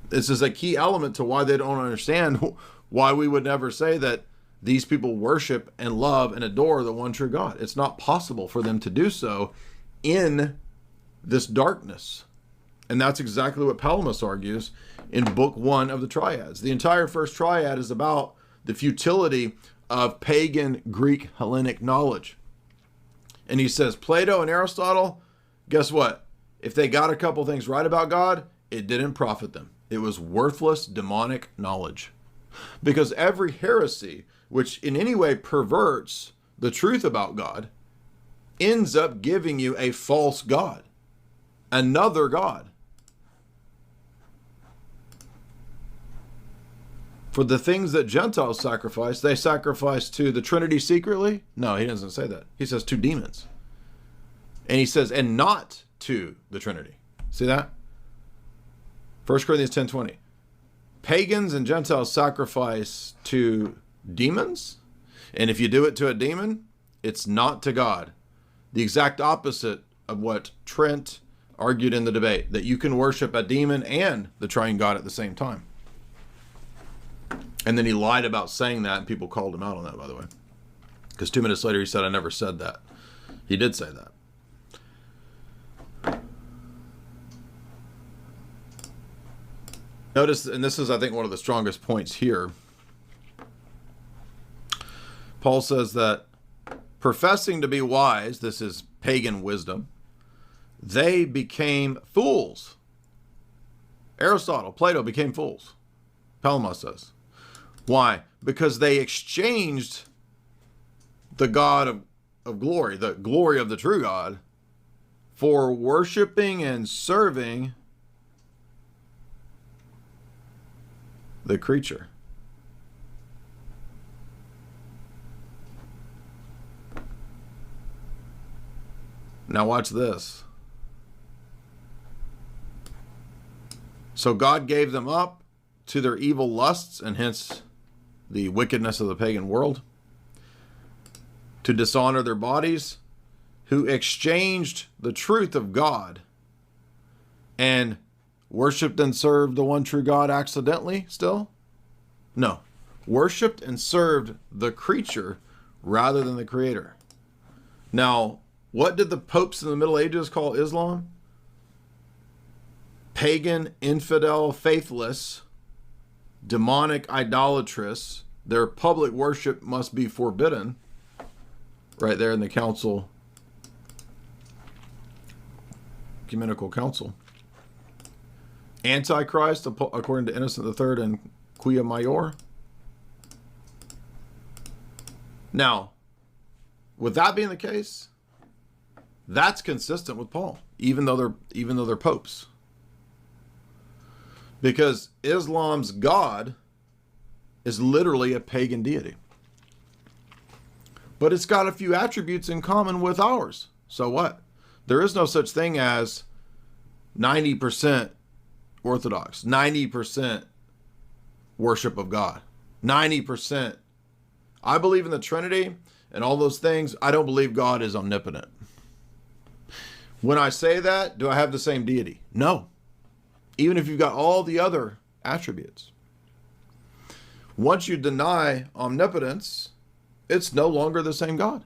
This is a key element to why they don't understand why we would never say that these people worship and love and adore the one true God. It's not possible for them to do so in this darkness. And that's exactly what Palamas argues in book 1 of the Triads. The entire first triad is about the futility of pagan Greek Hellenic knowledge. And he says, Plato and Aristotle, guess what? If they got a couple things right about God, it didn't profit them. It was worthless demonic knowledge. Because every heresy, which in any way perverts the truth about God, ends up giving you a false God, another God. For the things that Gentiles sacrifice, they sacrifice to the Trinity secretly? No, he doesn't say that. He says to demons. And he says, and not to the Trinity. See that? 1 Corinthians 10:20. Pagans and Gentiles sacrifice to demons. And if you do it to a demon, it's not to God. The exact opposite of what Trent argued in the debate, that you can worship a demon and the triune God at the same time. And then he lied about saying that, and people called him out on that, by the way. Because 2 minutes later he said, I never said that. He did say that. Notice, and this is, I think, one of the strongest points here. Paul says that professing to be wise, this is pagan wisdom, they became fools. Aristotle, Plato became fools. Palamas says. Why? Because they exchanged the God of glory, the glory of the true God, for worshiping and serving the creature. Now watch this. So God gave them up to their evil lusts, and hence the wickedness of the pagan world, to dishonor their bodies, who exchanged the truth of God and worshipped and served the one true God accidentally still? No. Worshipped and served the creature rather than the creator. Now, what did the popes in the Middle Ages call Islam? Pagan, infidel, faithless, demonic, idolatrous. Their public worship must be forbidden. Right there in the council, ecumenical council. Antichrist, according to Innocent III and Quia Major. Now, with that being the case, that's consistent with Paul, even though they're popes. Because Islam's God is literally a pagan deity. But it's got a few attributes in common with ours. So what? There is no such thing as 90% Orthodox, 90% worship of God, 90%. I believe in the Trinity and all those things. I don't believe God is omnipotent. When I say that, do I have the same deity? No. Even if you've got all the other attributes. Once you deny omnipotence, it's no longer the same God.